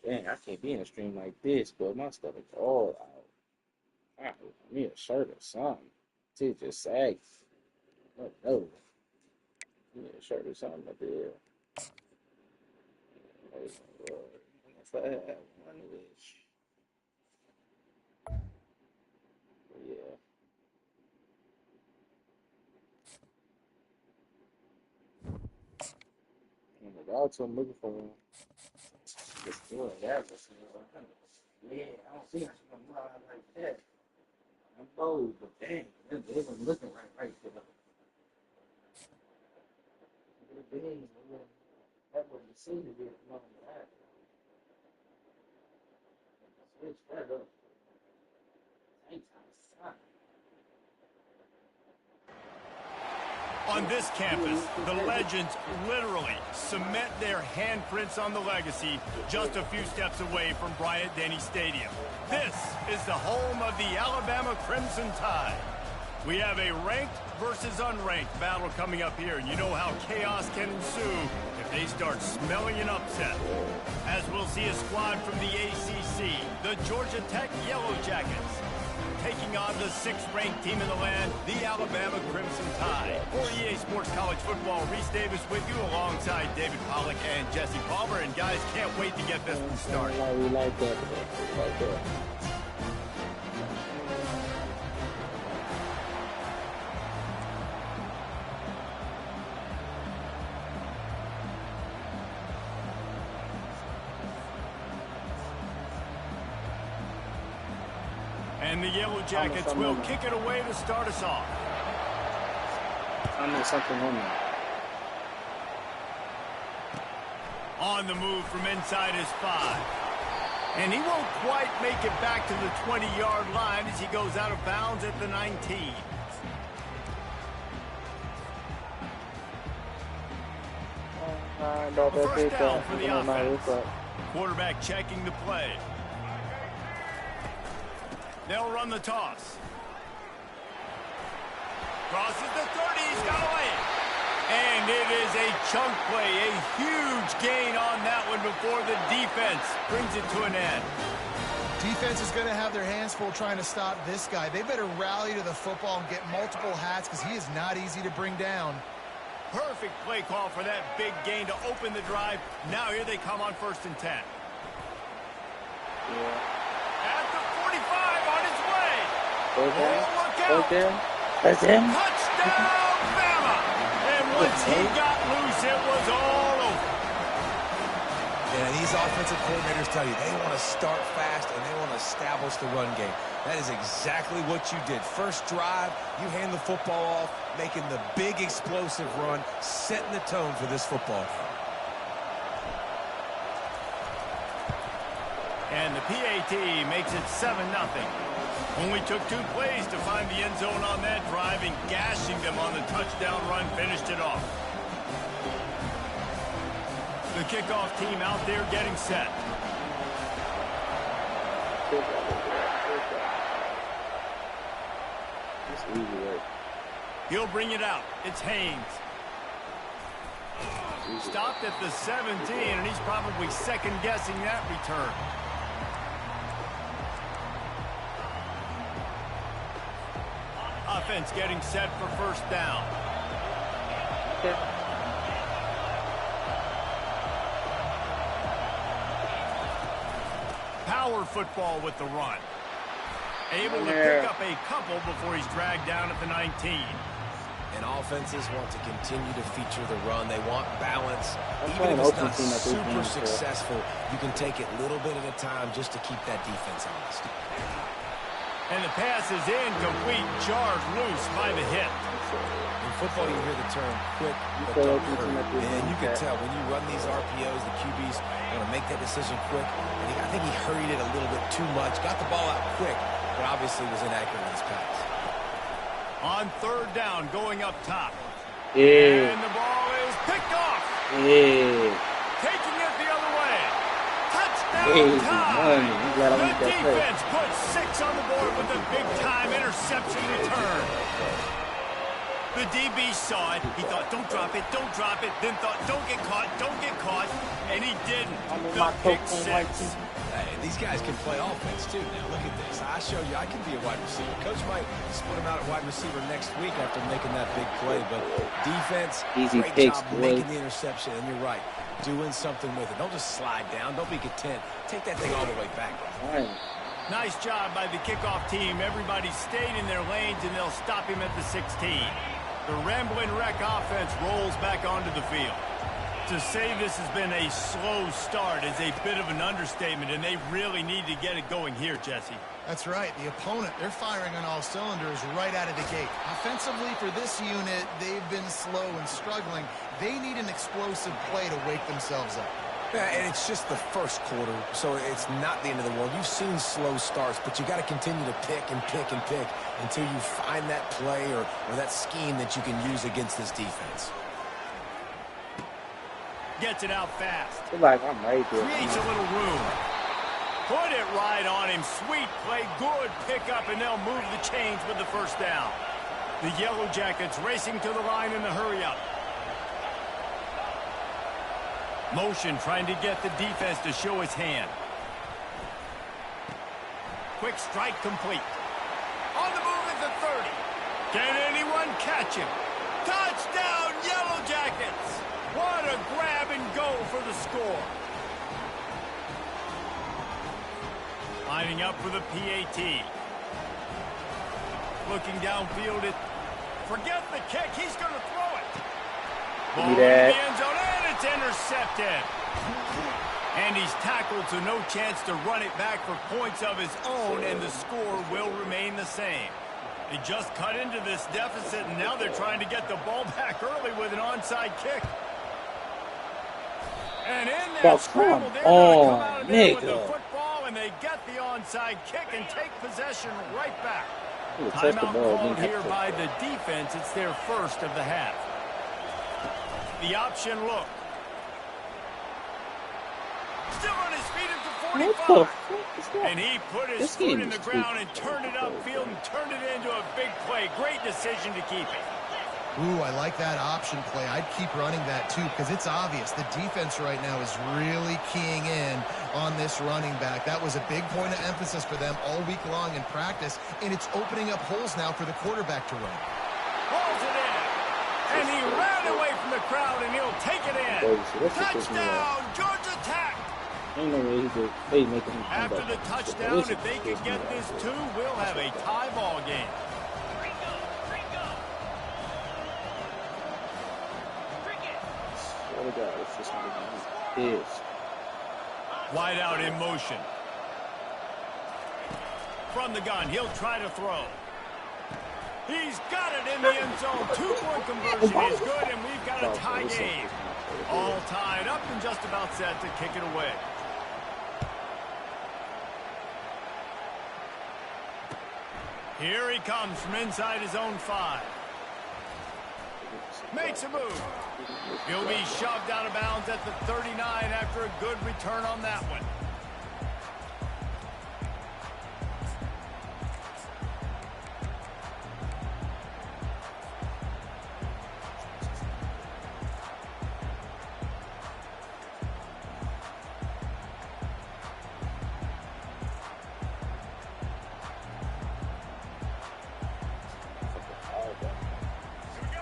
Dang, I can't be in a stream like this, but my stuff is all out. I need a shirt or something. It just sags. Oh, no. I need a shirt or something up there. Oh, Lord. If I have one wish. Yeah. That's what I'm looking for. Just doing that. Yeah, I don't see much like that. I'm bold, but dang, they wasn't looking right for them. That wasn't seen to be long that. Switch that up. On this campus, the legends literally cement their handprints on the legacy just a few steps away from Bryant-Denny Stadium. This is the home of the Alabama Crimson Tide. We have a ranked versus unranked battle coming up here, and you know how chaos can ensue if they start smelling an upset. As we'll see a squad from the ACC, the Georgia Tech Yellow Jackets, taking on the 6th-ranked team in the land, the Alabama Crimson Tide. For EA Sports College Football, Reese Davis with you alongside David Pollack and Jesse Palmer. And guys, can't wait to get this one started. We like that. We like that. And the Yellow Jackets will kick it away to start us off. I need something on there. On the move from inside his 5. And he won't quite make it back to the 20-yard line as he goes out of bounds at the 19. First down for the offense. Quarterback checking the play. They'll run the toss. Crosses the 30, he's got away. And it is a chunk play, a huge gain on that one before the defense brings it to an end. Defense is going to have their hands full trying to stop this guy. They better rally to the football and get multiple hats because he is not easy to bring down. Perfect play call for that big gain to open the drive. Now here they come on 1st and 10. Yeah. At the 45 on his way. Look him. That's him. Touchdown, Bama. And once he got loose, it was all over. Yeah, these offensive coordinators tell you they want to start fast and they want to establish the run game. That is exactly what you did. First drive, you hand the football off, making the big explosive run, setting the tone for this football. And the PAT makes it 7-0. Only took 2 plays to find the end zone on that drive, and gashing them on the touchdown run finished it off. The kickoff team out there getting set. He'll bring it out. It's Haynes. Stopped at the 17, and he's probably second-guessing that return. Offense getting set for 1st down. Power football with the run. Able to pick up a couple before he's dragged down at the 19. And offenses want to continue to feature the run. They want balance. Even if it's not super successful, you can take it little bit at a time just to keep that defense honest. And the pass is incomplete, jarred loose by the hit. In football, you hear the term quick but don't hurry. And you can tell when you run these RPOs, the QBs want to make that decision quick. And I think he hurried it a little bit too much, got the ball out quick, but obviously was inaccurate in his pass. On 3rd down, going up top. Yeah. And the ball is picked off. Yeah. Taking it the other way. Touchdown time. The defense puts 6 on the board with a big-time interception return. The DB saw it. He thought, don't drop it, don't drop it. Then thought, don't get caught, don't get caught. And he didn't. The pick six. Hey, these guys can play offense, too. Now, look at this. I showed you I can be a wide receiver. Coach might split him out at wide receiver next week after making that big play. But defense, easy great picks, job boy. making the interception. And you're right, doing something with it. Don't just slide down. Don't be content. Take that thing all the way back. Right. Nice job by the kickoff team. Everybody stayed in their lanes, and they'll stop him at the 16. The Rambling Wreck offense rolls back onto the field. To say this has been a slow start is a bit of an understatement, and they really need to get it going here, Jesse. That's right. The opponent, they're firing on all cylinders right out of the gate. Offensively for this unit, they've been slow and struggling. They need an explosive play to wake themselves up. Yeah, and it's just the first quarter, so it's not the end of the world. You've seen slow starts, but you got to continue to pick and pick and pick until you find that play or that scheme that you can use against this defense. Gets it out fast. I feel like I'm right there. Creates a little room. Put it right on him. Sweet play. Good pickup, and they'll move the chains with the first down. The Yellow Jackets racing to the line in the hurry-up. Motion trying to get the defense to show his hand. Quick strike complete. On the move at the 30. Can anyone catch him? Touchdown, Yellow Jackets! What a grab and go for the score. Lining up for the PAT. Looking downfield. Forget the kick. He's going to throw it. Ball in the end zone, and it's intercepted. And he's tackled, so no chance to run it back for points of his own, and the score will remain the same. They just cut into this deficit, and now they're trying to get the ball back early with an onside kick. And in that scramble, they're going to come out of there with the football, and they get the onside kick and take possession right back. Timeout called here by the defense. It's their first of the half. The option look. Still on his feet at the 45. And he put his foot in the ground and turned it upfield and turned it into a big play. Great decision to keep it. Ooh, I like that option play. I'd keep running that too because it's obvious the defense right now is really keying in on this running back. That was a big point of emphasis for them all week long in practice, and it's opening up holes now for the quarterback to run. Pulls it in, and he ran away from the crowd, and he'll take it in. Touchdown, Georgia Tech! After the touchdown, if they can get this too, we'll have a tie ball game. Wide out in motion. From the gun, he'll try to throw. He's got it in the end zone. 2-point conversion is good, and we've got a tie game. All tied up and just about set to kick it away. Here he comes from inside his own 5. Makes a move. He'll be shoved out of bounds at the 39 after a good return on that one.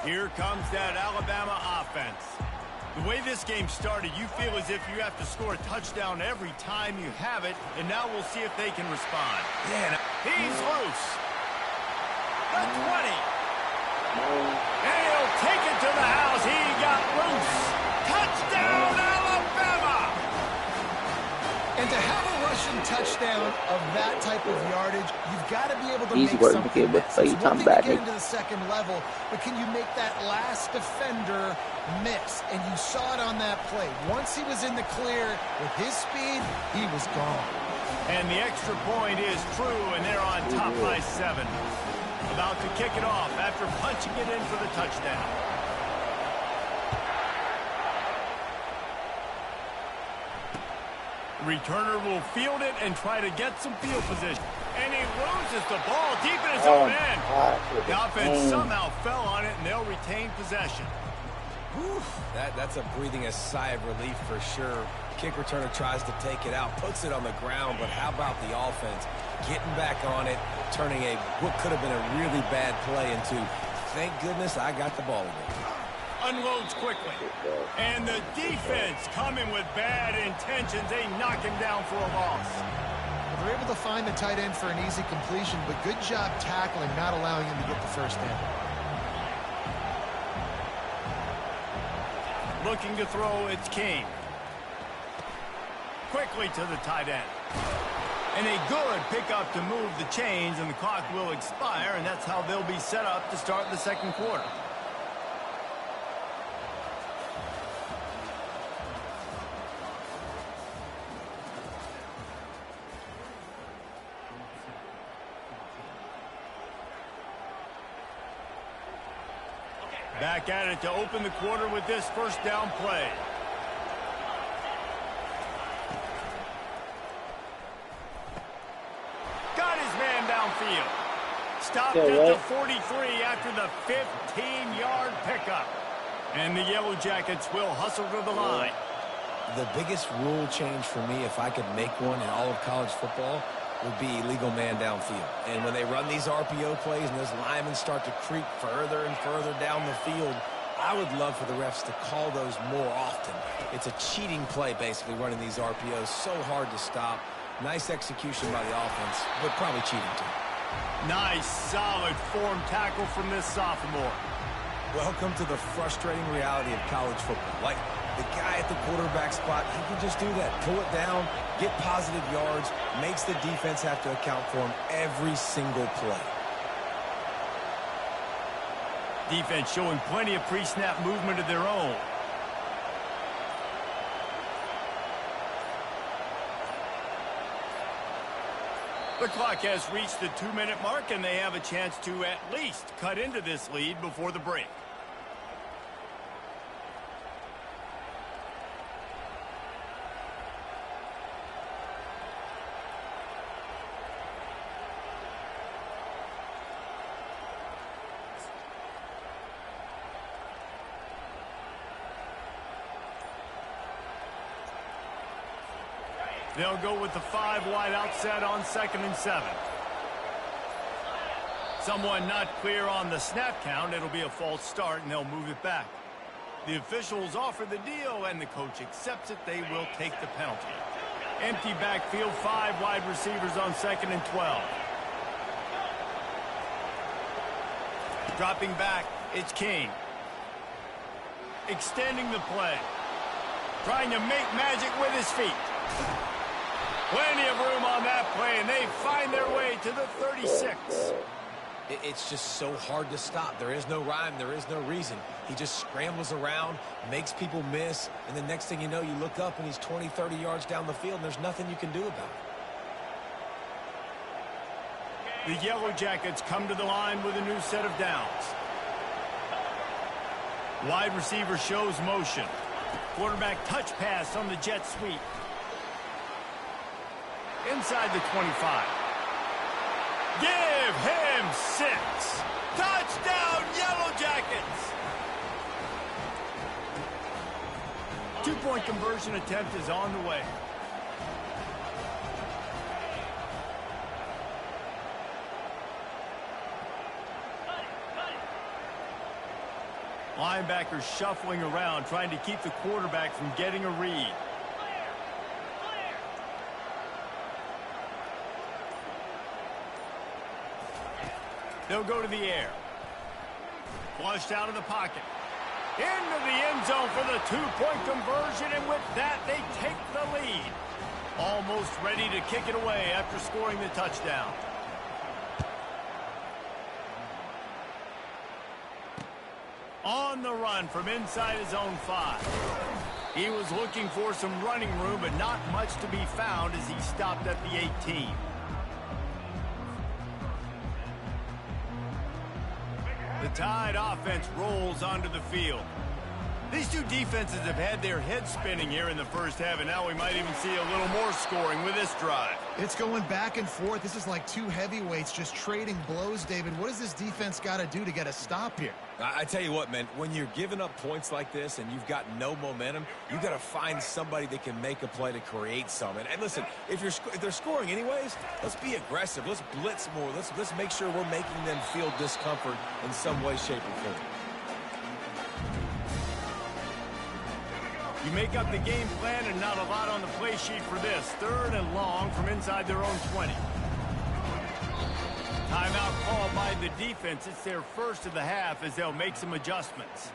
Here comes that Alabama offense. The way this game started, you feel as if you have to score a touchdown every time you have it, and now we'll see if they can respond. Yeah, he's loose. The 20. And he'll take it to the house. He got loose. Touchdown, Alabama! And to have a rushing touchdown of that type of yardage, you've got to be able to make something miss. It's one thing to get into the second level, but can you make that last defender miss? And you saw it on that play. Once he was in the clear with his speed, he was gone. And the extra point is true, and they're on top by 7. About to kick it off after punching it in for the touchdown. Returner will field it and try to get some field position. And he loses the ball deep in his own end. The offense somehow fell on it, and they'll retain possession. Whew, that's a breathing a sigh of relief for sure. Kick returner tries to take it out, puts it on the ground, but how about the offense getting back on it, turning what could have been a really bad play into, thank goodness I got the ball again. Unloads quickly. And the defense coming with bad intentions. They knock him down for a loss. Well, they're able to find the tight end for an easy completion, but good job tackling, not allowing him to get the first down. Looking to throw, it's King. Quickly to the tight end. And a good pickup to move the chains, and the clock will expire, and that's how they'll be set up to start the second quarter. Back at it to open the quarter with this first down play. Got his man downfield. Stopped at the 43 after the 15-yard pickup. And the Yellow Jackets will hustle to the line. The biggest rule change for me, if I could make one in all of college football, would be illegal man downfield. And when they run these RPO plays and those linemen start to creep further and further down the field, I would love for the refs to call those more often. It's a cheating play, basically, running these RPOs. So hard to stop. Nice execution by the offense, but probably cheating too. Nice, solid form tackle from this sophomore. Welcome to the frustrating reality of college football. Like, the guy at the quarterback spot, he can just do that. Pull it down, get positive yards, makes the defense have to account for him every single play. Defense showing plenty of pre-snap movement of their own. The clock has reached the 2-minute mark, and they have a chance to at least cut into this lead before the break. They'll go with the 5-wide outset on 2nd and 7. Someone not clear on the snap count. It'll be a false start, and they'll move it back. The officials offer the deal, and the coach accepts it. They will take the penalty. Empty backfield, 5 wide receivers on 2nd and 12. Dropping back, it's King. Extending the play. Trying to make magic with his feet. Plenty of room on that play, and they find their way to the 36. It's just so hard to stop. There is no rhyme. There is no reason. He just scrambles around, makes people miss, and the next thing you know, you look up and he's 20, 30 yards down the field, and there's nothing you can do about it. The Yellow Jackets come to the line with a new set of downs. Wide receiver shows motion. Quarterback touch pass on the jet sweep. Inside the 25. Give him 6. Touchdown, Yellow Jackets! 2-point conversion attempt is on the way. Linebackers shuffling around, trying to keep the quarterback from getting a read. They'll go to the air. Flushed out of the pocket. Into the end zone for the 2-point conversion, and with that, they take the lead. Almost ready to kick it away after scoring the touchdown. On the run from inside his own 5. He was looking for some running room, but not much to be found as he stopped at the 18. The Tide offense rolls onto the field. These two defenses have had their heads spinning here in the first half, and now we might even see a little more scoring with this drive. It's going back and forth. This is like two heavyweights just trading blows, David. What does this defense got to do to get a stop here? I tell you what, man, when you're giving up points like this and you've got no momentum, you got to find somebody that can make a play to create some. And listen, if they're scoring anyways, let's be aggressive. Let's blitz more. Let's make sure we're making them feel discomfort in some way, shape, or form. You make up the game plan and not a lot on the play sheet for this. 3rd and long from inside their own 20. Timeout called by the defense. It's their first of the half as they'll make some adjustments.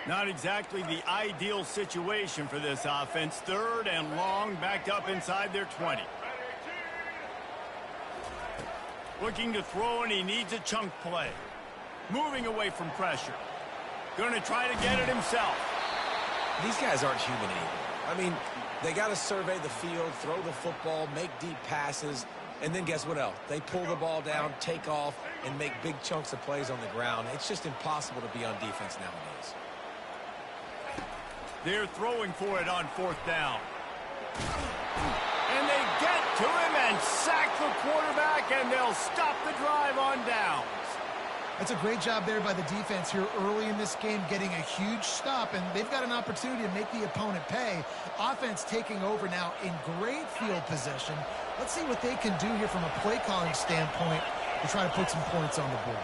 Not exactly the ideal situation for this offense. 3rd and long, backed up inside their 20. Looking to throw, and he needs a chunk play. Moving away from pressure. Going to try to get it himself. These guys aren't human anymore. I mean, they got to survey the field, throw the football, make deep passes, and then guess what else? They pull the ball down, take off, and make big chunks of plays on the ground. It's just impossible to be on defense nowadays. They're throwing for it on 4th down. And they get to him and sack the quarterback, and they'll stop the drive on downs. That's a great job there by the defense here early in this game, getting a huge stop, and they've got an opportunity to make the opponent pay. Offense taking over now in great field possession. Let's see what they can do here from a play calling standpoint to try to put some points on the board.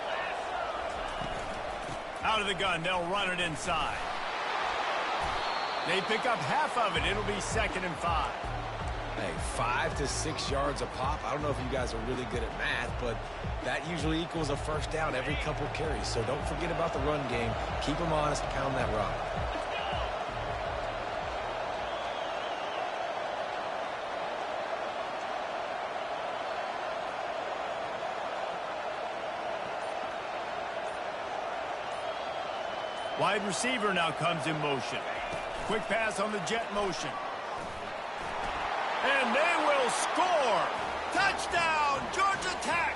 Out of the gun, they'll run it inside. They pick up half of it. It'll be 2nd and 5. Hey, 5 to 6 yards a pop. I don't know if you guys are really good at math, but that usually equals a first down every couple carries. So don't forget about the run game. Keep them honest, pound that rock. Wide receiver now comes in motion. Quick pass on the jet motion. And they will score. Touchdown, Georgia Tech.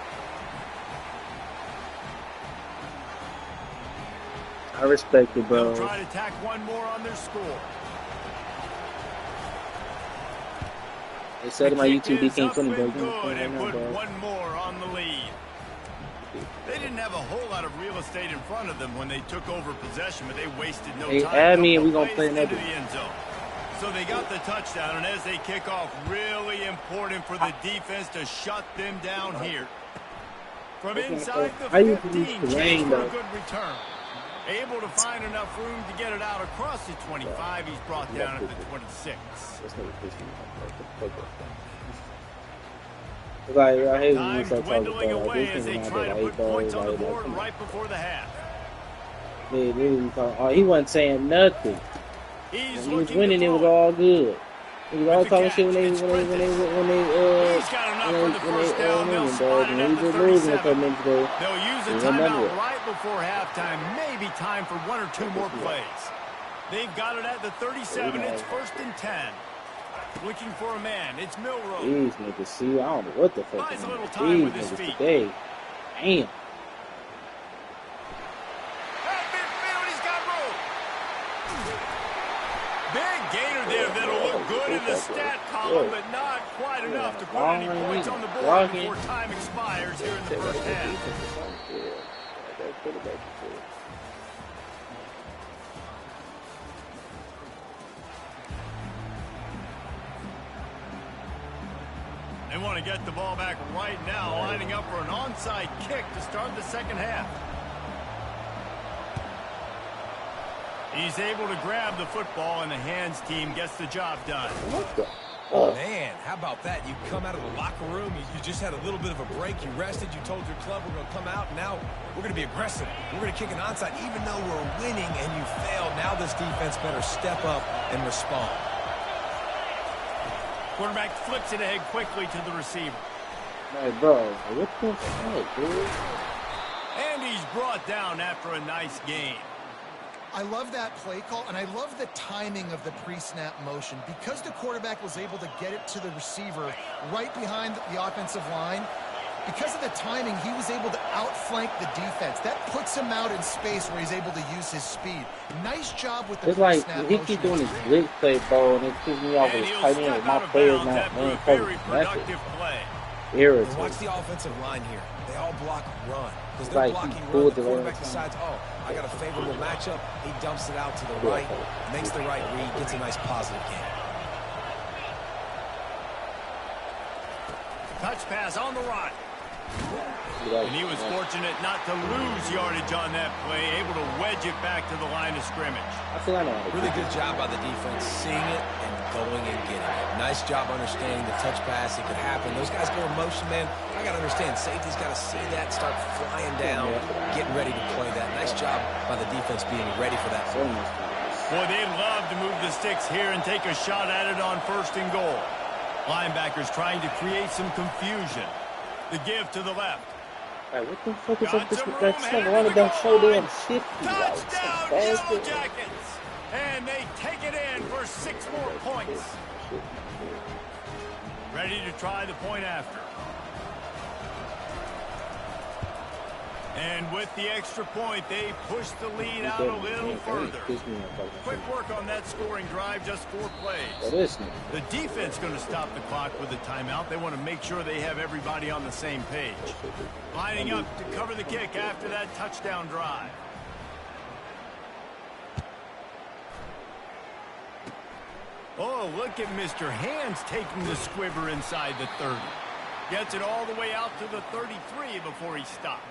I respect it, bro. They'll try to tack one more on their score. They said in my YouTube, deeking20, bro. Good and put one more on the lead. They didn't have a whole lot of real estate in front of them when they took over possession, but they wasted no time. Add me and we're going to play into another. the end zone. So they got the touchdown, and as they kick off, really important for the defense to shut them down here. From inside the 15, Chase for a good return. Able to find enough room to get it out across the 25. He's brought down at the 26. Time dwindling away as they try to put points on the board right before the half. He wasn't saying nothing. He's When he was winning, it was all good. He was all talking shit when they he's got enough for the first down. They'll spot it at the 37. They'll use a timeout right before halftime. Maybe time for one or two more plays. They've got it at the 37. It's 1st and 10. Looking for a man. It's Milroe. These niggas, see, I don't know what the fuck. Buys a little time with his feet. Today. Damn. At midfield, he's got room. Big gainer there that'll look good in the stat column, but not quite enough to put any points on the board before time expires here in the first half. They want to get the ball back right now, lining up for an onside kick to start the second half. He's able to grab the football, and the hands team gets the job done. Oh, man, how about that? You come out of the locker room, you just had a little bit of a break, you rested, you told your club we're going to come out, and now we're going to be aggressive. We're going to kick an onside, even though we're winning and you failed. Now this defense better step up and respond. Quarterback flips it ahead quickly to the receiver. Hey, bro, what the fuck, dude? And he's brought down after a nice game. I love that play call, and I love the timing of the pre-snap motion. Because the quarterback was able to get it to the receiver right behind the offensive line, Because of the timing, he was able to outflank the defense. That puts him out in space where he's able to use his speed. Nice job with the it's like snap he keep doing his blitz play, bro, and it keeps me off with his tight end. My players not man coverage. That's it. Irritating. Watch the offensive line here. They all block run. Because they're like blocking run, the quarterback decides, oh, I got a favorable matchup. He dumps it out to the right, makes the right read, gets a nice positive gain. Touch pass on the run. And he was fortunate not to lose yardage on that play, able to wedge it back to the line of scrimmage. Really good job by the defense, seeing it and going and getting it. Nice job understanding the touch pass. It could happen. Those guys go in motion, man. I got to understand, safety's got to see that, start flying down, getting ready to play that. Nice job by the defense being ready for that. Boy, they'd love to move the sticks here and take a shot at it on 1st and goal. Linebackers trying to create some confusion. The give to the left. Right, what the fuck is up this with that second running back so damn shifty? Touchdown, Yellow Jackets! And they take it in for 6 more points. Ready to try the point after. And with the extra point, they push the lead out a little further. Quick work on that scoring drive, just 4 plays. The defense going to stop the clock with a timeout. They want to make sure they have everybody on the same page. Lining up to cover the kick after that touchdown drive. Oh, look at Mr. Hands taking the squibber inside the 30. Gets it all the way out to the 33 before he stopped.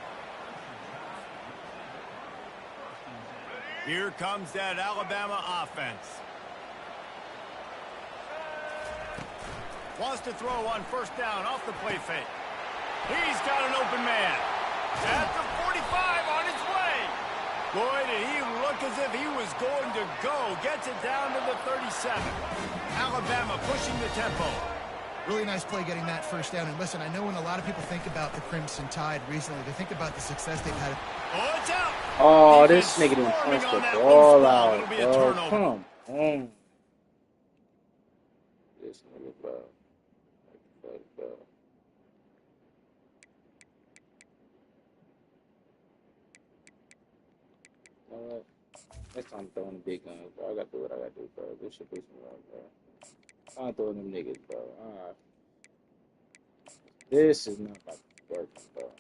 Here comes that Alabama offense. Wants to throw on 1st down off the play fake. He's got an open man. At the 45 on his way. Boy, did he look as if he was going to go. Gets it down to the 37. Alabama pushing the tempo. Really nice play getting that 1st down. And listen, I know when a lot of people think about the Crimson Tide recently, they think about the success they've had. Oh, it's out. Oh, this nigga didn't punch the ball out, bro. Come on. This nigga, bro. You know what? Next time I'm throwing the big guns, bro. I gotta do what I gotta do, bro. This should be some love, bro. I'm throwing them niggas, bro. Alright. This is not about to work, bro.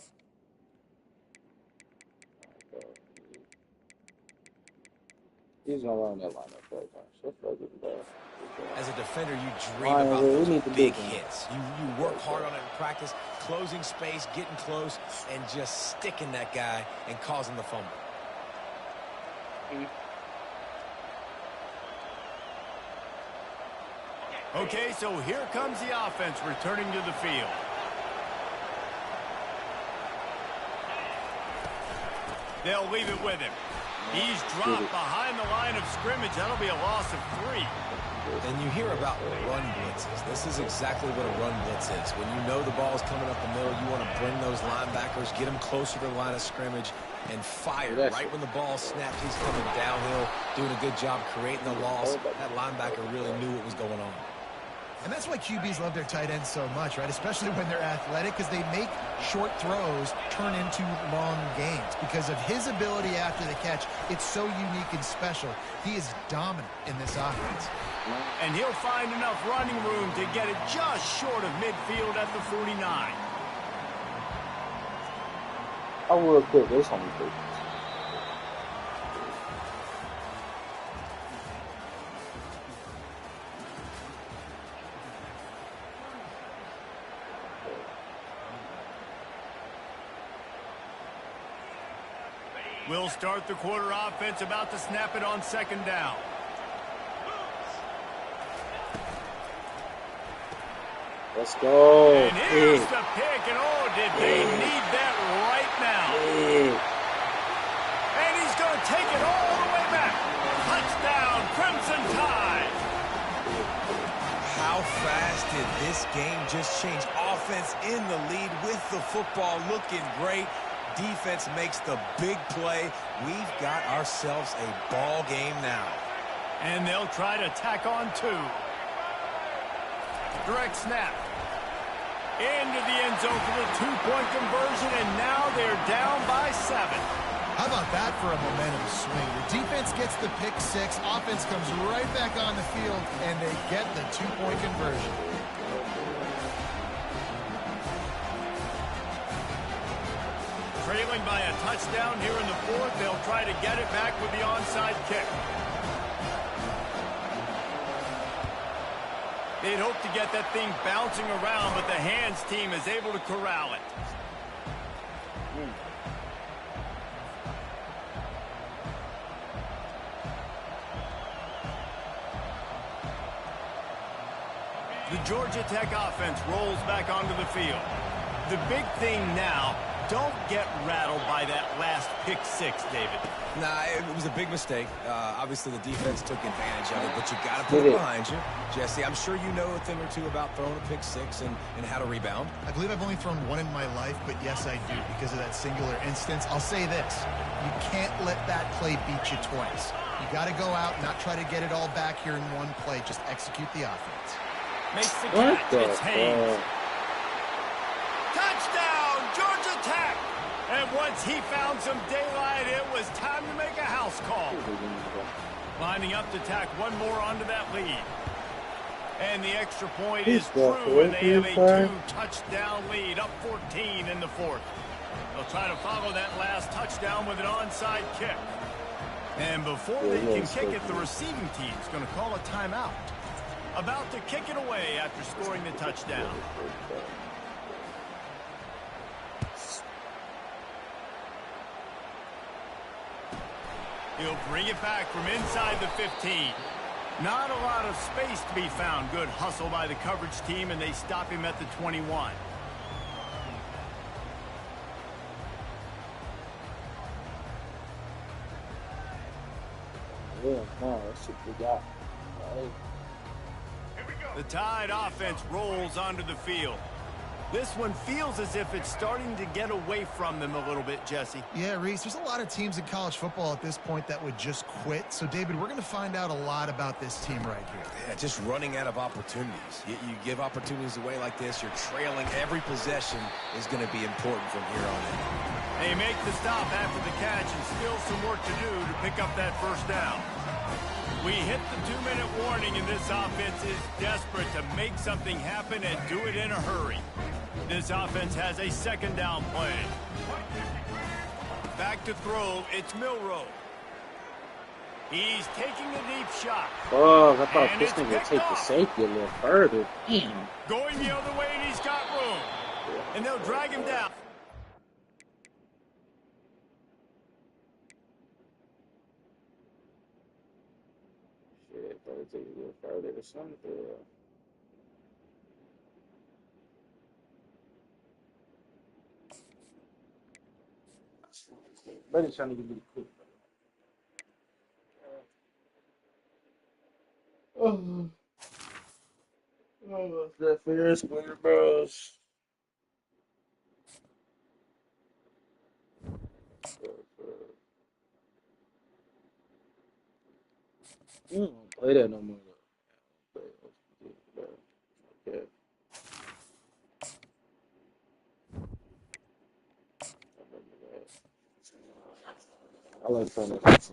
He's gonna run that lineup, bro. As a defender, you dream about those big hits. You work hard on it in practice, closing space, getting close, and just sticking that guy and causing the fumble. Okay, so here comes the offense returning to the field. They'll leave it with him. He's dropped behind the line of scrimmage. That'll be a loss of 3. And you hear about run blitzes. This is exactly what a run blitz is. When you know the ball's coming up the middle, you want to bring those linebackers, get them closer to the line of scrimmage, and fire. Right when the ball snapped, he's coming downhill, doing a good job creating the loss. That linebacker really knew what was going on. And that's why QBs love their tight ends so much, right? Especially when they're athletic, because they make short throws turn into long gains. Because of his ability after the catch, it's so unique and special. He is dominant in this offense. And he'll find enough running room to get it just short of midfield at the 49. Oh, real quick, there's only 3. We'll start the quarter offense, about to snap it on 2nd down. Let's go. And here's the pick, and oh, did they need that right now. And he's going to take it all the way back. Touchdown, Crimson Tide. How fast did this game just change? Offense in the lead with the football, looking great. Defense makes the big play. We've got ourselves a ball game now. And they'll try to tack on 2. Direct snap. Into the end zone for the 2-point conversion, and now they're down by 7. How about that for a momentum swing? The defense gets the pick 6, offense comes right back on the field, and they get the 2-point conversion. Trailing by a touchdown here in the 4th, they'll try to get it back with the onside kick. They'd hope to get that thing bouncing around, but the hands team is able to corral it. The Georgia Tech offense rolls back onto the field. The big thing now, don't get rattled by that last pick 6, David. Nah, it was a big mistake. Obviously, the defense took advantage of it, but you got to put it behind you. Jesse, I'm sure you know a thing or two about throwing a pick 6 and how to rebound. I believe I've only thrown one in my life, but yes, I do because of that singular instance. I'll say this. You can't let that play beat you twice. You got to go out and not try to get it all back here in one play. Just execute the offense. Makes the catch. It's Haynes. Touchdown, Georgia Tech! And once he found some daylight, it was time to make a house call. Lining up to tack one more onto that lead. And the extra point is through, and they have a 2-touchdown lead, up 14 in the 4th. They'll try to follow that last touchdown with an onside kick. And before they can kick it, the receiving team's going to call a timeout. About to kick it away after scoring the touchdown. He'll bring it back from inside the 15. Not a lot of space to be found. Good hustle by the coverage team, and they stop him at the 21. Yeah, no, that's what we got. Right. The Tide offense rolls onto the field. This one feels as if it's starting to get away from them a little bit, Jesse. Yeah, Reese, there's a lot of teams in college football at this point that would just quit. So, David, we're going to find out a lot about this team right here. Yeah, just running out of opportunities. You give opportunities away like this, you're trailing. Every possession is going to be important from here on in. They make the stop after the catch and still some work to do to pick up that first down. We hit the 2-minute warning, and this offense is desperate to make something happen and do it in a hurry. This offense has a 2nd down play. Back to throw, it's Milroe. He's taking a deep shot. Oh, I thought this thing would take the safety a little further. Damn. Going the other way, and he's got room. And they'll drag him down. Shit, thought it'd take a little further or something. But it's trying to give me the quick. Oh, what's that fair square, bros? You don't play that no more. Okay. I like playing that.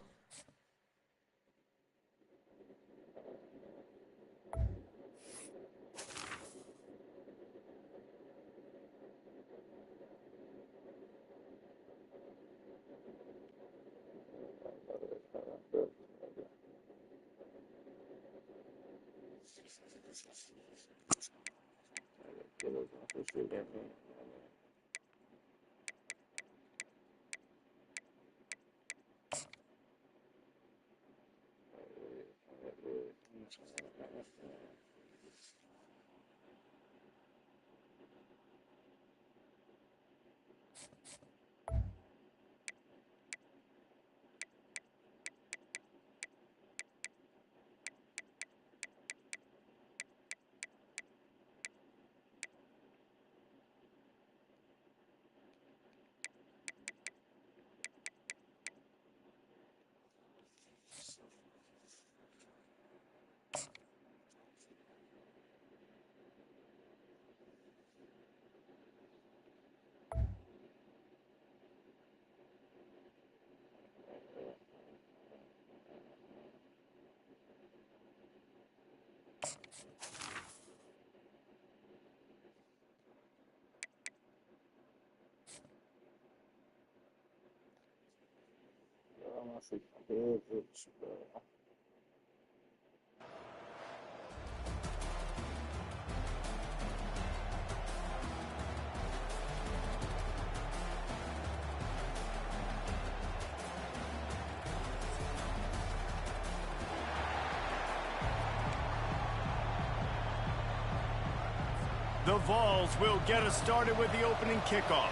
The Vols will get us started with the opening kickoff.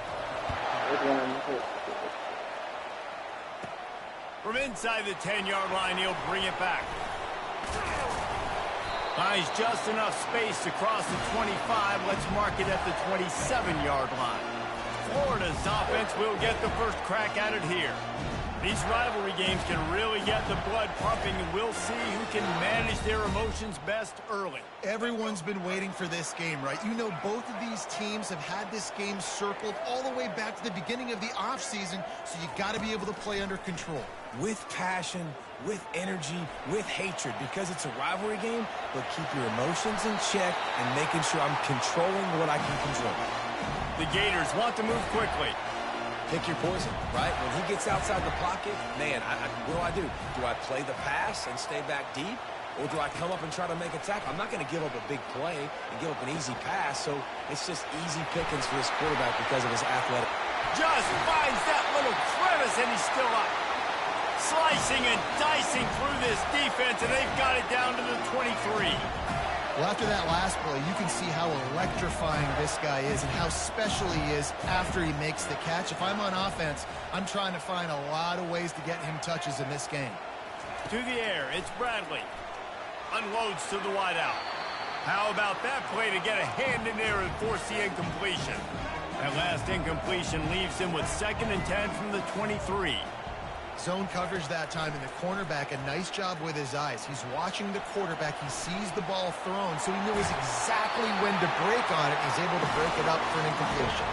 From inside the 10-yard line, he'll bring it back. Finds just enough space to cross the 25. Let's mark it at the 27-yard line. Florida's offense will get the first crack at it here. These rivalry games can really get the blood pumping, and we'll see who can manage their emotions best early. Everyone's been waiting for this game, right? You know, both of these teams have had this game circled all the way back to the beginning of the offseason, so you got to be able to play under control. With passion, with energy, with hatred, because it's a rivalry game, but keep your emotions in check and making sure I'm controlling what I can control. The Gators want to move quickly. Pick your poison, right? When he gets outside the pocket, man, what do? Do I play the pass and stay back deep? Or do I come up and try to make a tackle? I'm not going to give up a big play and give up an easy pass, so it's just easy pickings for this quarterback because of his athletic. Just finds that little crevice, and he's still up. Slicing and dicing through this defense, and they've got it down to the 23. Well, after that last play, you can see how electrifying this guy is and how special he is after he makes the catch. If I'm on offense, I'm trying to find a lot of ways to get him touches in this game. To the air, it's Bradley. Unloads to the wideout. How about that play to get a hand in there and force the incompletion? That last incompletion leaves him with 2nd and 10 from the 23. Zone coverage that time, and the cornerback, a nice job with his eyes. He's watching the quarterback. He sees the ball thrown, so he knows exactly when to break on it. He's able to break it up for an incompletion.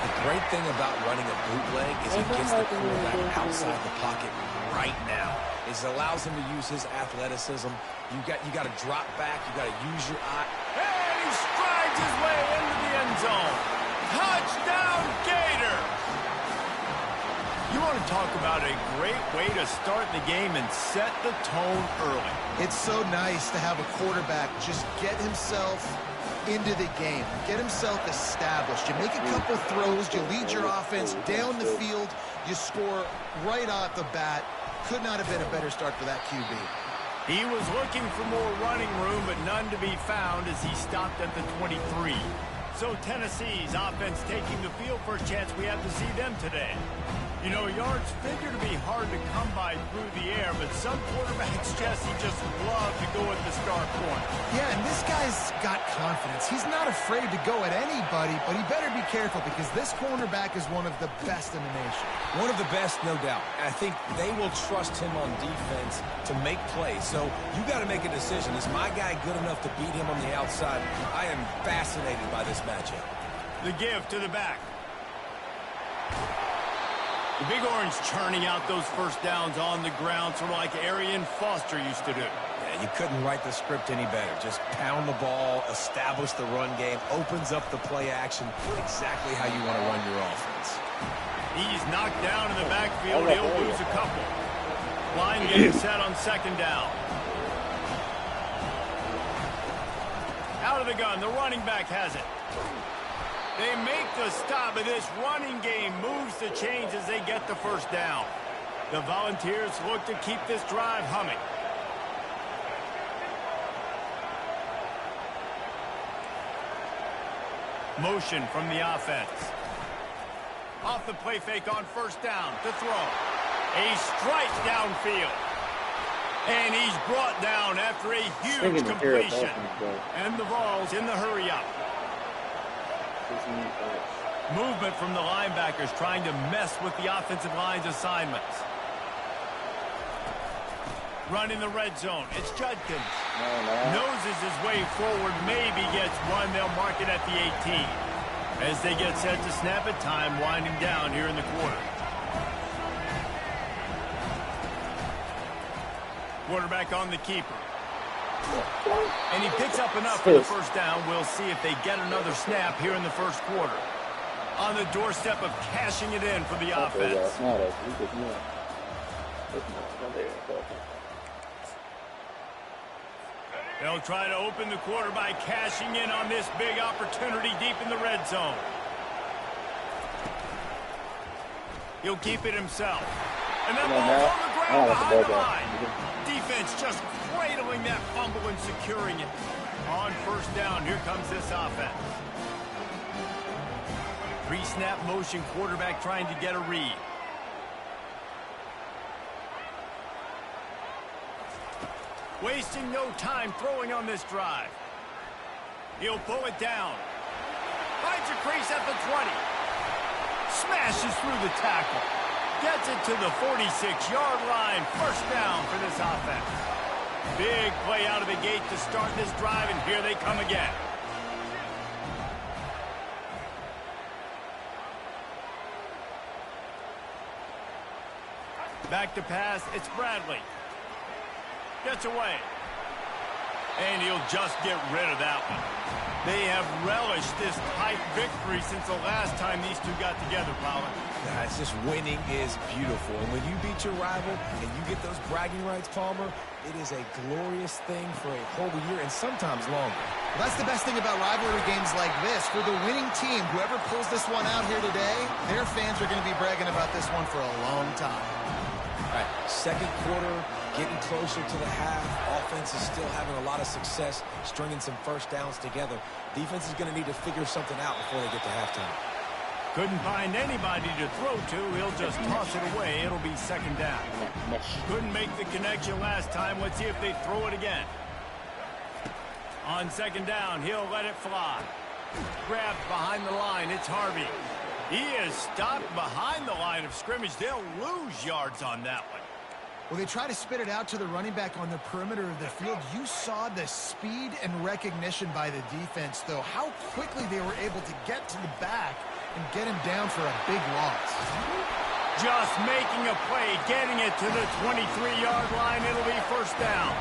The great thing about running a bootleg is he gets the quarterback outside the pocket right now. It allows him to use his athleticism. You got to drop back. You got to use your eye. And he strides his way into the end zone. Touchdown, Gators! You want to talk about a great way to start the game and set the tone early. It's so nice to have a quarterback just get himself into the game, get himself established. You make a couple throws, you lead your offense down the field, you score right off the bat. Could not have been a better start for that QB. He was looking for more running room, but none to be found as he stopped at the 23. So Tennessee's offense taking the field. First chance we have to see them today. You know, yards figure to be hard to come by through the air, but some quarterbacks, Jesse, just love to go at the start point. Yeah, and this guy's got confidence. He's not afraid to go at anybody, but he better be careful because this cornerback is one of the best in the nation. One of the best, no doubt. I think they will trust him on defense to make plays. So you got to make a decision. Is my guy good enough to beat him on the outside? I am fascinated by this matchup. The give to the back. The Big Orange churning out those first downs on the ground, sort of like Arian Foster used to do. Yeah, you couldn't write the script any better. Just pound the ball, establish the run game, opens up the play action, exactly how you want to run your offense. He's knocked down in the backfield. He'll lose a couple. Line getting set on 2nd down. Out of the gun, the running back has it. They make the stop, and this running game moves the chains as they get the first down. The Volunteers look to keep this drive humming. Motion from the offense. Off the play fake on 1st down to throw. A strike downfield. And he's brought down after a huge completion. And the Vols in the hurry up. Movement from the linebackers trying to mess with the offensive line's assignments. Run in the red zone. It's Judkins. Noses his way forward. Maybe gets one. They'll mark it at the 18. As they get set to snap it, time winding down here in the quarter. Quarterback on the keeper. And he picks up enough for the first down. We'll see if they get another snap here in the first quarter. On the doorstep of cashing it in for the offense. They'll try to open the quarter by cashing in on this big opportunity deep in the red zone. He'll keep it himself. And that ball's on the ground behind the line. Defense just cradling that fumble and securing it. On first down, here comes this offense. Pre-snap motion quarterback trying to get a read. Wasting no time throwing on this drive. He'll pull it down. Finds a crease at the 20. Smashes through the tackle. Gets it to the 46-yard line. First down for this offense. Big play out of the gate to start this drive, and here they come again. Back to pass, it's Bradley. Gets away. And he'll just get rid of that one. They have relished this tight victory since the last time these two got together, Paula. Yeah, it's just winning is beautiful. And when you beat your rival and you get those bragging rights, Palmer, it is a glorious thing for a whole year and sometimes longer. Well, that's the best thing about rivalry games like this. For the winning team, whoever pulls this one out here today, their fans are going to be bragging about this one for a long time. All right, second quarter, getting closer to the half. Offense is still having a lot of success stringing some first downs together. Defense is going to need to figure something out before they get to halftime. Couldn't find anybody to throw to. He'll just toss it away. It'll be second down. Couldn't make the connection last time. Let's see if they throw it again. On second down, he'll let it fly. Grabbed behind the line. It's Harvey. He is stopped behind the line of scrimmage. They'll lose yards on that one. Well, they try to spit it out to the running back on the perimeter of the field. You saw the speed and recognition by the defense, though, how quickly they were able to get to the back and get him down for a big loss. Just making a play, getting it to the 23-yard line. It'll be first down.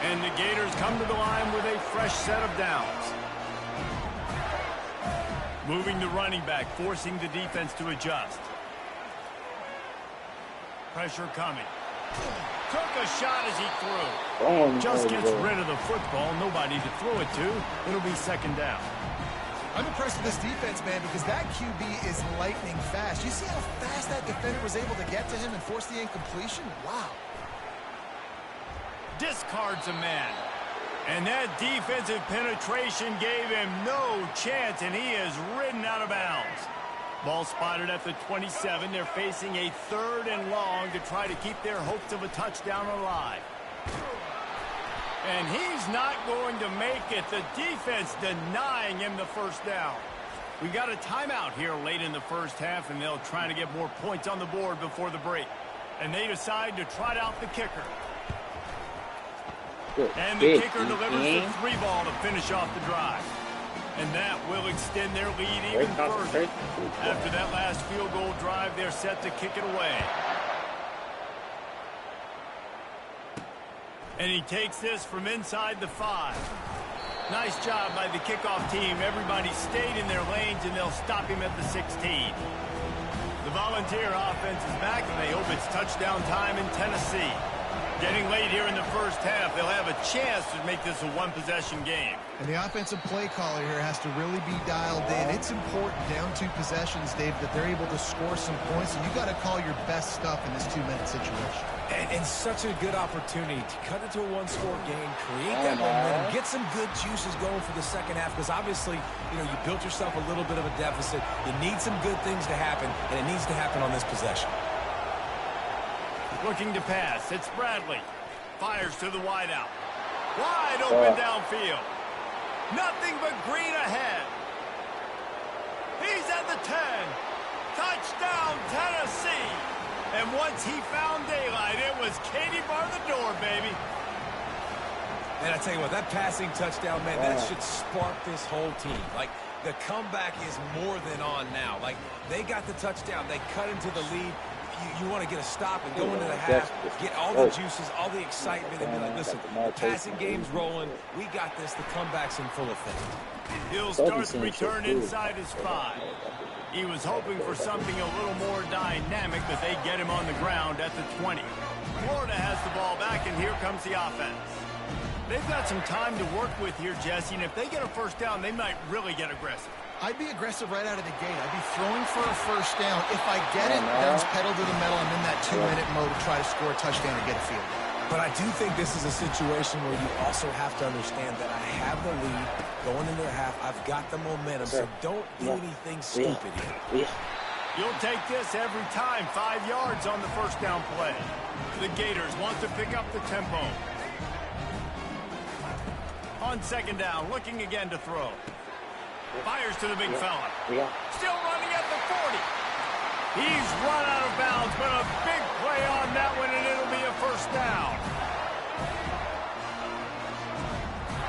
And the Gators come to the line with a fresh set of downs. Moving the running back, forcing the defense to adjust. Pressure coming. Took a shot as he threw. Just gets rid of the football. Nobody to throw it to. It'll be second down. I'm impressed with this defense, man, because that QB is lightning fast. You see how fast that defender was able to get to him and force the incompletion? Wow. Discards a man. And that defensive penetration gave him no chance, and he is ridden out of bounds. Ball spotted at the 27. They're facing a third and long to try to keep their hopes of a touchdown alive. And he's not going to make it. The defense denying him the first down. We got a timeout here late in the first half, and they'll try to get more points on the board before the break. And they decide to trot out the kicker. And the kicker delivers the 3-ball to finish off the drive. And that will extend their lead even further. After that last field goal drive, they're set to kick it away. And he takes this from inside the 5. Nice job by the kickoff team. Everybody stayed in their lanes, and they'll stop him at the 16. The Volunteer offense is back, and they hope it's touchdown time in Tennessee. Getting late here in the first half, they'll have a chance to make this a one-possession game. And the offensive play caller here has to really be dialed in. It's important down 2 possessions, Dave, that they're able to score some points. And you got to call your best stuff in this 2-minute situation. And such a good opportunity to cut into a one-score game, create that momentum, get some good juices going for the second half. Because obviously, you know, you built yourself a little bit of a deficit. You need some good things to happen, and it needs to happen on this possession. Looking to pass. It's Bradley. Fires to the wideout. Wide open downfield. Nothing but green ahead. He's at the 10. Touchdown, Tennessee. And once he found daylight, it was Katie bar the door, baby. And I tell you what, that passing touchdown, man, that should spark this whole team. Like, the comeback is more than on now. Like, they got the touchdown. They cut into the lead. You want to get a stop and go into the half, get all the juices, all the excitement, and be like, listen, the passing game's rolling. We got this. The comeback's in full effect. He'll start the return inside his 5. He was hoping for something a little more dynamic, but they get him on the ground at the 20. Florida has the ball back, and here comes the offense. They've got some time to work with here, Jesse, and if they get a first down, they might really get aggressive. I'd be aggressive right out of the gate. I'd be throwing for a first down. If I get it, then it's pedal to the metal. I'm in that 2-minute mode to try to score a touchdown and get a field goal. But I do think this is a situation where you also have to understand that I have the lead going into the half. I've got the momentum, so don't do anything stupid here. You'll take this every time. 5 yards on the first down play. The Gators want to pick up the tempo. On second down, looking again to throw. Fires to the big fella. Still running at the 40. He's run out of bounds, but a big play on that one, and it'll be a first down.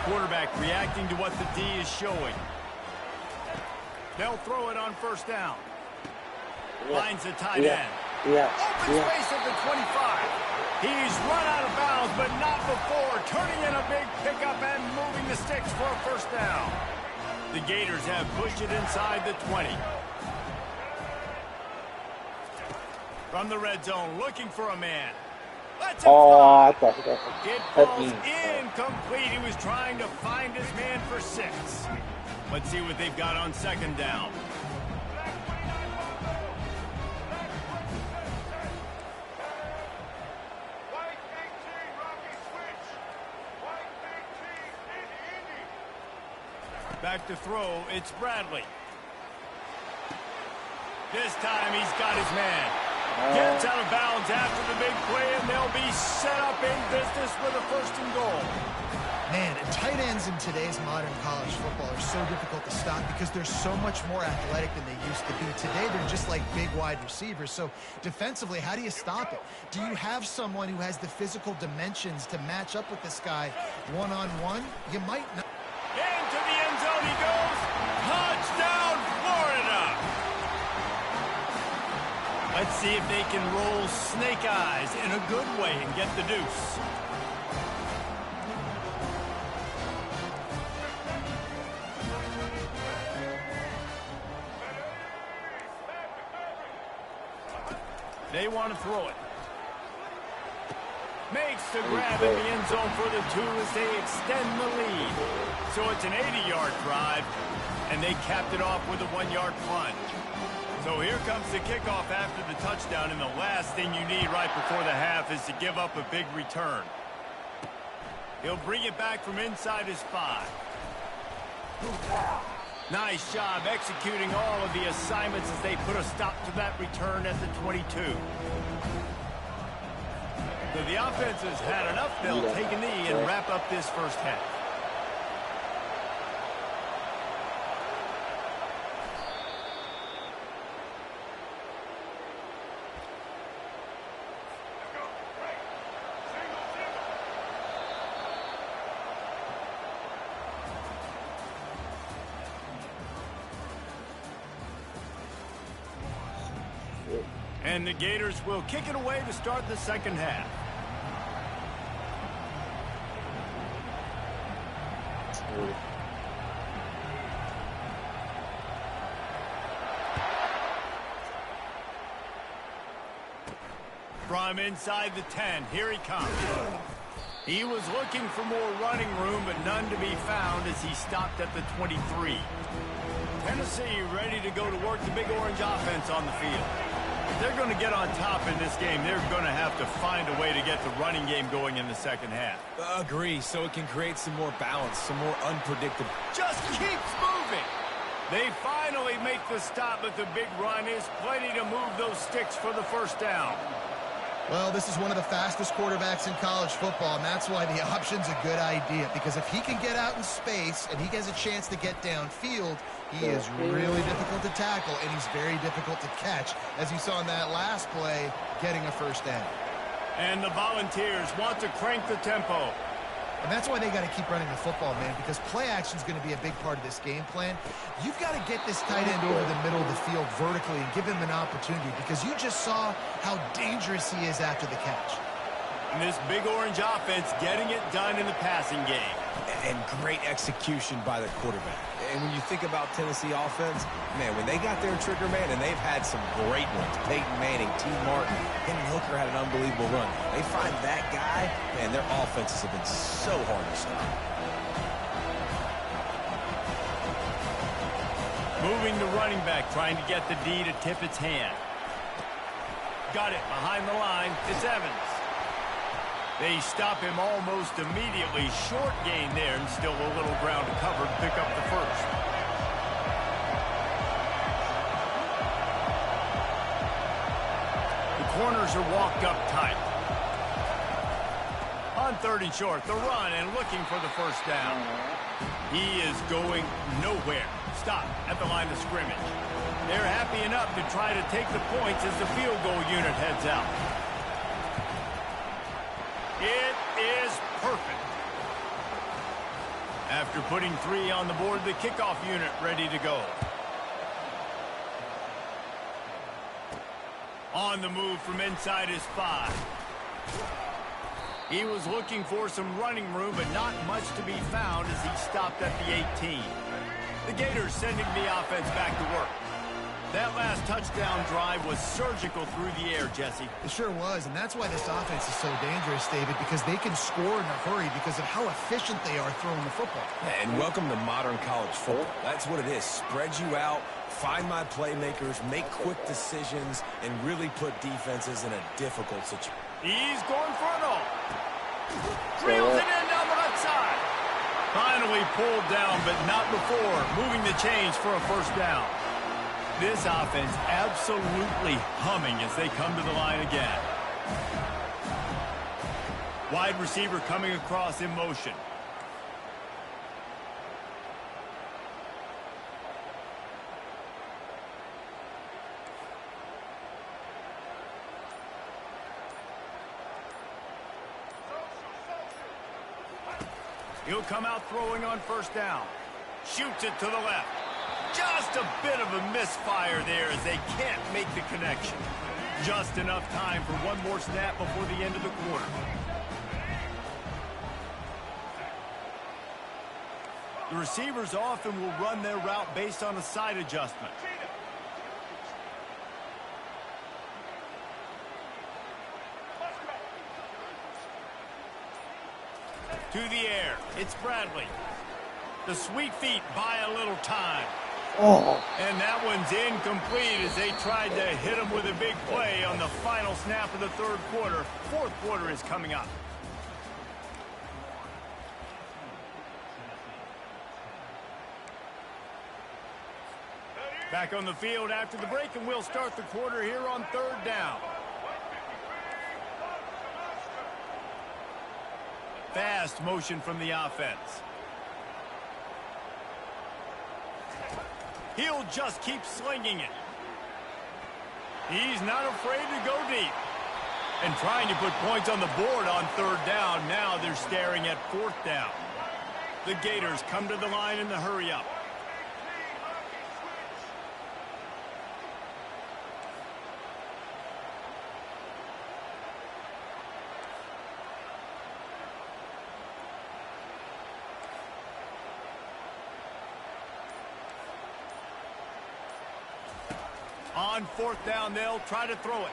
Quarterback reacting to what the D is showing. They'll throw it on first down. Finds a tight end. Open space at the 25. He's run out of bounds, but not before. Turning in a big pickup and moving the sticks for a first down. The Gators have pushed it inside the 20. From the red zone, looking for a man. Let's it fly. It falls incomplete. He was trying to find his man for 6. Let's see what they've got on second down. Back to throw, it's Bradley. This time he's got his man. Gets out of bounds after the big play, and they'll be set up in business with a first and goal. Man, and tight ends in today's modern college football are so difficult to stop because they're so much more athletic than they used to be. Today, they're just like big wide receivers. So defensively, how do you stop it? Do you have someone who has the physical dimensions to match up with this guy one-on-one? You might not. Into the end zone he goes. Touchdown, Florida! Let's see if they can roll snake eyes in a good way and get the deuce. They want to throw it. Makes the grab in the end zone for the 2 as they extend the lead. So it's an 80-yard drive, and they capped it off with a 1-yard plunge. So here comes the kickoff after the touchdown, and the last thing you need right before the half is to give up a big return. He'll bring it back from inside his 5. Nice job executing all of the assignments as they put a stop to that return at the 22. So the offense has had enough. They'll take a knee and wrap up this first half. And the Gators will kick it away to start the second half. From inside the 10, here he comes. He was looking for more running room, but none to be found as he stopped at the 23. Tennessee ready to go to work the Big Orange offense on the field. If they're going to get on top in this game, they're going to have to find a way to get the running game going in the second half. Agree, so it can create some more balance, some more unpredictable. Just keeps moving. They finally make the stop, but the big run is plenty to move those sticks for the first down. Well, this is one of the fastest quarterbacks in college football, and that's why the option's a good idea, because if he can get out in space and he has a chance to get downfield, he is really difficult to tackle, and he's very difficult to catch, as you saw in that last play, getting a first down. And the Volunteers want to crank the tempo. And that's why they got to keep running the football, man, because play action is going to be a big part of this game plan. You've got to get this tight end over the middle of the field vertically and give him an opportunity, because you just saw how dangerous he is after the catch. And this Big Orange offense getting it done in the passing game. and great execution by the quarterback. And when you think about Tennessee offense, man, when they got their trigger man, and they've had some great ones, Peyton Manning, T. Martin, Hendon Hooker had an unbelievable run. They find that guy, man, their offenses have been so hard to stop. Moving the running back, trying to get the D to tip its hand. Got it behind the line. It's Evans. They stop him almost immediately. Short gain there, and still a little ground to cover to pick up the first. The corners are walked up tight. On 3rd and short, the run and looking for the first down. He is going nowhere. Stop at the line of scrimmage. They're happy enough to try to take the points as the field goal unit heads out. It is perfect. After putting 3 on the board, the kickoff unit ready to go. On the move from inside his 5. He was looking for some running room, but not much to be found as he stopped at the 18. The Gators sending the offense back to work. That last touchdown drive was surgical through the air, Jesse. It sure was, and that's why this offense is so dangerous, David, because they can score in a hurry because of how efficient they are throwing the football. Yeah, and welcome to modern college football. That's what it is. Spread you out, find my playmakers, make quick decisions, and really put defenses in a difficult situation. He's going for it all. Drills it in down the left side. Finally pulled down, but not before. Moving the chains for a first down. This offense absolutely humming as they come to the line again. Wide receiver coming across in motion. He'll come out throwing on first down. Shoots it to the left. Just a bit of a misfire there as they can't make the connection. Just enough time for one more snap before the end of the quarter. The receivers often will run their route based on a side adjustment. To the air, it's Bradley. The sweet feet buy a little time. Oh. And that one's incomplete as they tried to hit him with a big play on the final snap of the 3rd quarter. 4th quarter is coming up. Back on the field after the break, and we'll start the quarter here on 3rd down. Fast motion from the offense. He'll just keep slinging it. He's not afraid to go deep. And trying to put points on the board on 3rd down. Now they're staring at 4th down. The Gators come to the line in the hurry up. On 4th down, they'll try to throw it.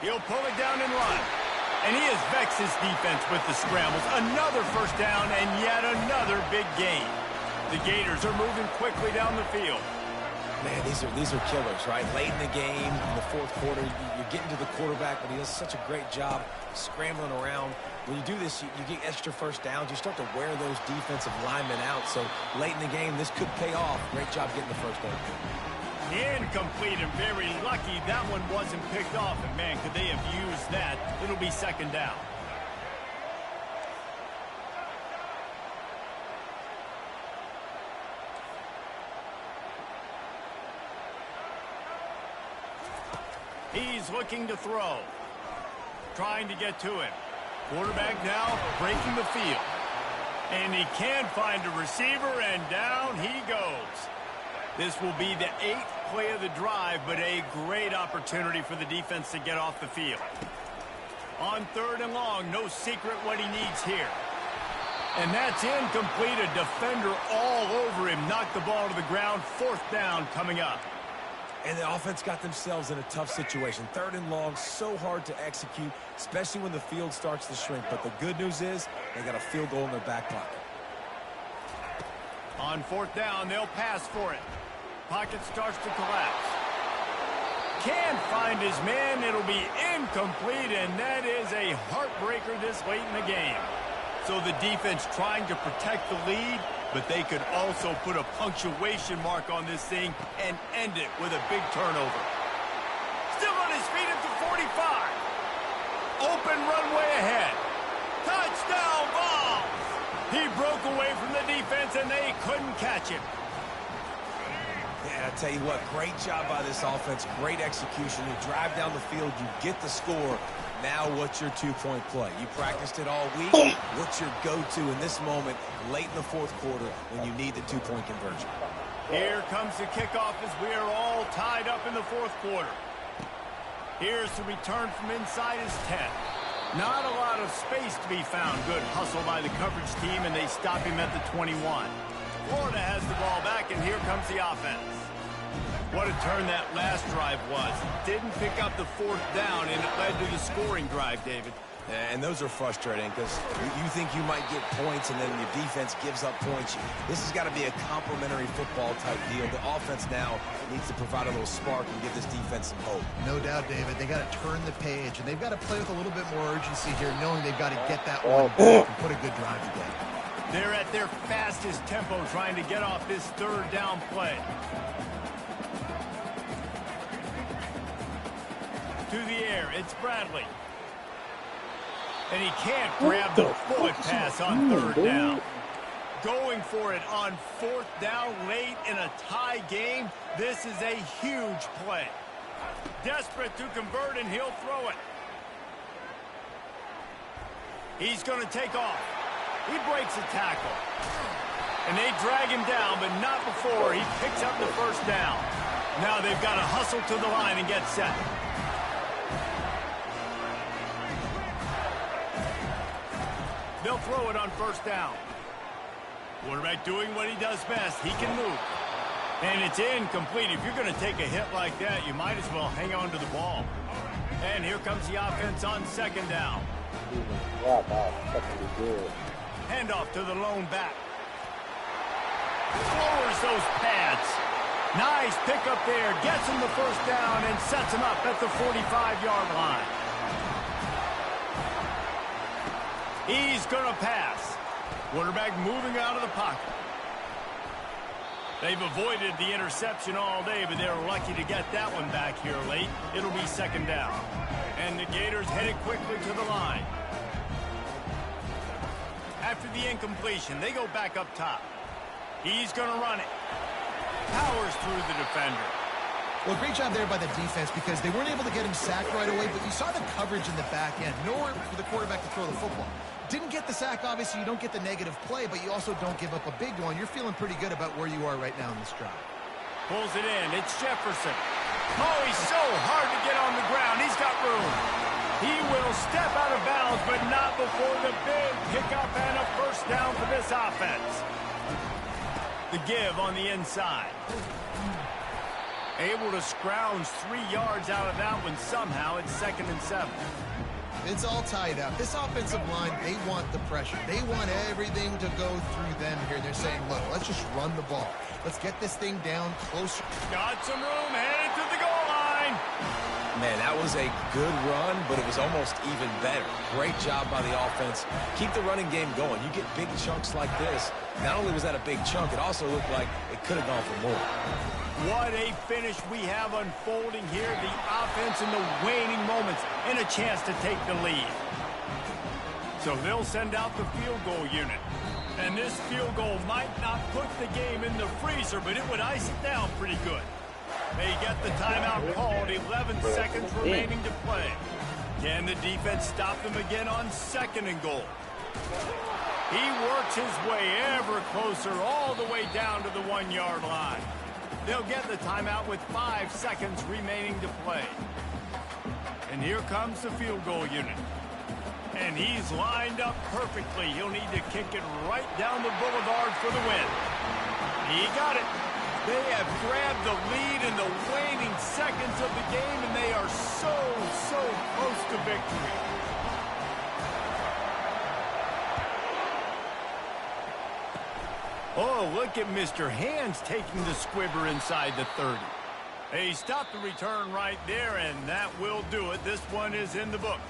He'll pull it down and run. And he has vexed his defense with the scrambles. Another first down and yet another big gain. The Gators are moving quickly down the field. Man, these are killers, right? Late in the game, in the 4th quarter, you're getting to the quarterback, but he does such a great job scrambling around. When you do this, you get extra first downs. You start to wear those defensive linemen out. So late in the game, this could pay off. Great job getting the first down. Incomplete, and very lucky that one wasn't picked off. And man, could they have used that? It'll be 2nd down. He's looking to throw. Trying to get to him. Quarterback now breaking the field. And he can find a receiver, and down he goes. This will be the 8th play of the drive, but a great opportunity for the defense to get off the field. On 3rd and long, no secret what he needs here. And that's incomplete. A defender all over him. Knocked the ball to the ground. 4th down coming up. And the offense got themselves in a tough situation. 3rd and long, so hard to execute, especially when the field starts to shrink. But the good news is they got a field goal in their back pocket. On 4th down, they'll pass for it. Pocket starts to collapse. Can't find his man. It'll be incomplete, and that is a heartbreaker this late in the game. So the defense trying to protect the lead, but they could also put a punctuation mark on this thing and end it with a big turnover. Still on his feet at the 45. Open runway ahead. Touchdown ball. He broke away from the defense, and they couldn't catch him. Yeah, I tell you what, great job by this offense. Great execution. You drive down the field, you get the score. Now what's your 2-point play? You practiced it all week. What's your go-to in this moment late in the 4th quarter when you need the 2-point conversion? Here comes the kickoff as we are all tied up in the 4th quarter. Here's the return from inside his 10. Not a lot of space to be found. Good hustle by the coverage team, and they stop him at the 21. Florida has the ball back, and here comes the offense. What a turn that last drive was. Didn't pick up the 4th down, and it led to the scoring drive, David. And those are frustrating because you think you might get points and then your defense gives up points. This has got to be a complementary football type deal. The offense now needs to provide a little spark and give this defense some hope. No doubt, David. They got to turn the page, and they've got to play with a little bit more urgency here, knowing they've got to get that one back and put a good drive together. They're at their fastest tempo trying to get off this 3rd down play. To the air, it's Bradley. And he can't grab the bullet pass on 3rd down. Going for it on 4th down late in a tie game. This is a huge play. Desperate to convert, and he'll throw it. He's going to take off. He breaks a tackle. And they drag him down, but not before he picks up the 1st down. Now they've got to hustle to the line and get set. They'll throw it on 1st down. Quarterback doing what he does best. He can move. And it's incomplete. If you're going to take a hit like that, you might as well hang on to the ball. And here comes the offense on 2nd down. Handoff to the lone back. Lowers those pads. Nice pickup there. Gets him the 1st down and sets him up at the 45-yard line. He's going to pass. Quarterback moving out of the pocket. They've avoided the interception all day, but they're lucky to get that one back here late. It'll be 2nd down. And the Gators headed quickly to the line. After the incompletion, they go back up top. He's going to run it. Powers through the defender. Well, great job there by the defense because they weren't able to get him sacked right away, but you saw the coverage in the back end. Nowhere for the quarterback to throw the football. Didn't get the sack, obviously. You don't get the negative play, but you also don't give up a big one. You're feeling pretty good about where you are right now in this drive. Pulls it in. It's Jefferson. Oh, he's so hard to get on the ground. He's got room. He will step out of bounds, but not before the big pickup and a 1st down for this offense. The give on the inside. Able to scrounge 3 yards out of that one somehow. It's 2nd and 7. It's all tied up. This offensive line, they want the pressure. They want everything to go through them here. They're saying, look, let's just run the ball. Let's get this thing down closer. Got some room, headed to the goal line. Man, that was a good run, but it was almost even better. Great job by the offense. Keep the running game going. You get big chunks like this. Not only was that a big chunk, it also looked like it could have gone for more. What a finish we have unfolding here. The offense in the waning moments and a chance to take the lead. So they'll send out the field goal unit. And this field goal might not put the game in the freezer, but it would ice it down pretty good. They get the timeout called. 11 seconds remaining to play. Can the defense stop them again on 2nd and goal? He works his way ever closer all the way down to the 1-yard line. They'll get the timeout with 5 seconds remaining to play. And here comes the field goal unit. And he's lined up perfectly. He'll need to kick it right down the boulevard for the win. He got it. They have grabbed the lead in the waning seconds of the game, and they are so close to victory. Oh, look at Mr. Hands taking the squibber inside the 30. He stopped the return right there, and that will do it. This one is in the book.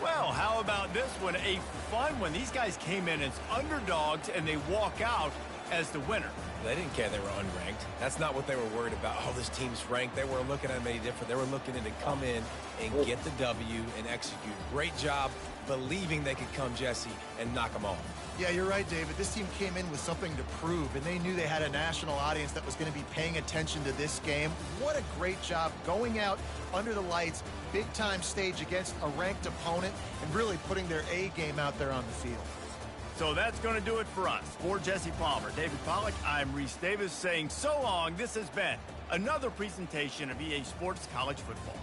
Well, how about this one? A fun one. These guys came in as underdogs, and they walk out as the winner. They didn't care they were unranked. That's not what they were worried about. Oh, this team's ranked. They weren't looking at them any different. They were looking to come in and get the W and execute. Great job believing they could come, Jesse, and knock them off. Yeah, you're right, David. This team came in with something to prove, and they knew they had a national audience that was going to be paying attention to this game. What a great job going out under the lights, big-time stage against a ranked opponent, and really putting their A game out there on the field. So that's going to do it for us. For Jesse Palmer, David Pollack, I'm Reese Davis saying so long. This has been another presentation of EA Sports College Football.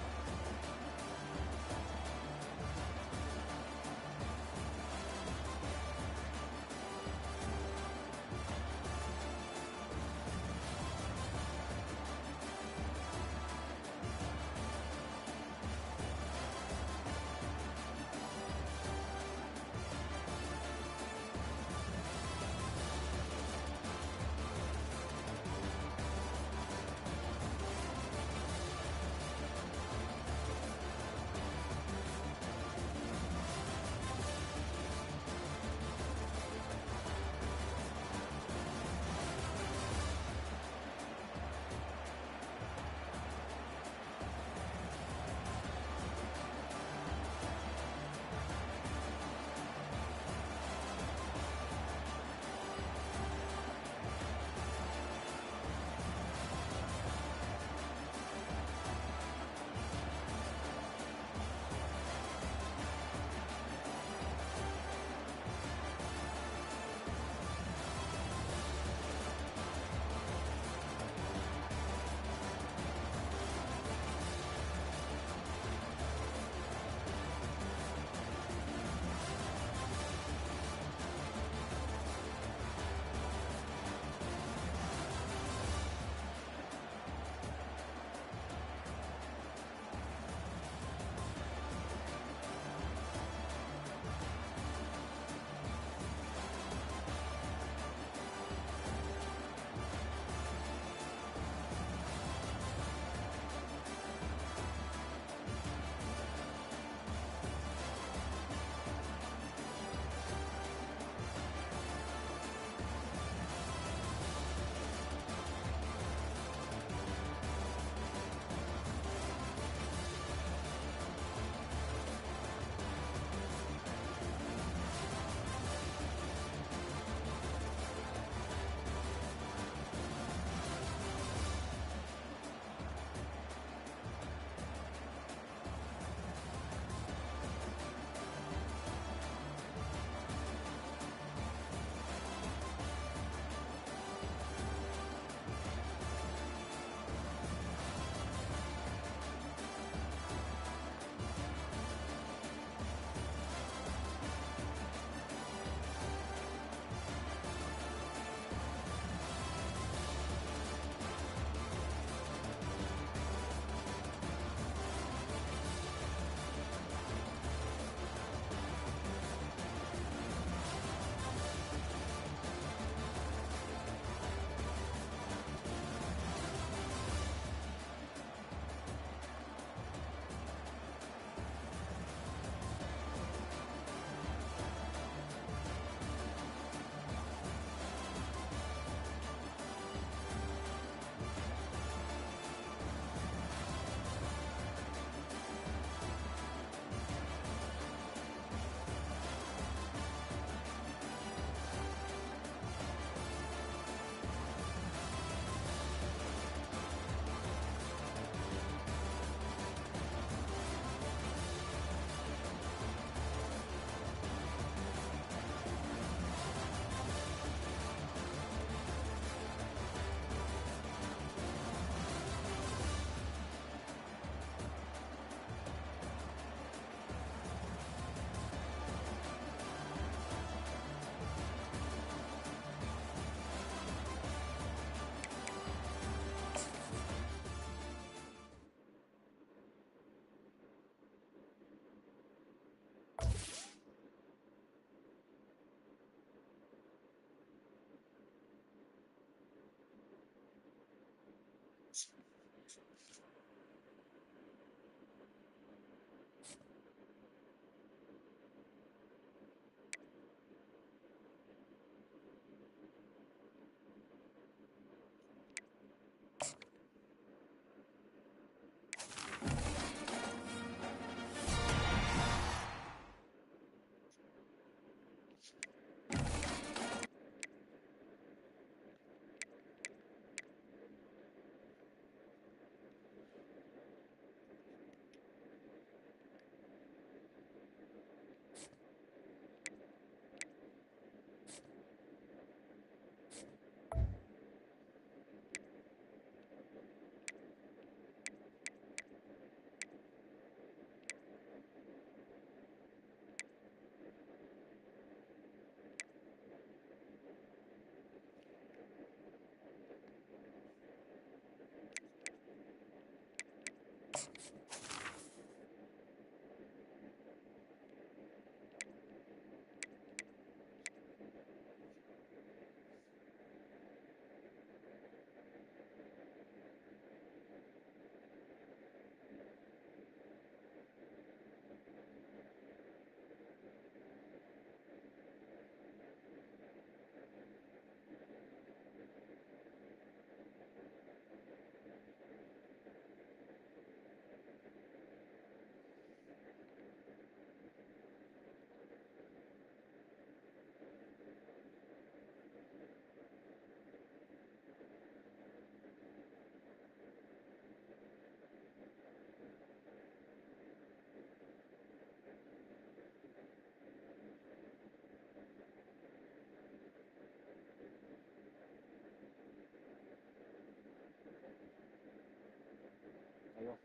I lost.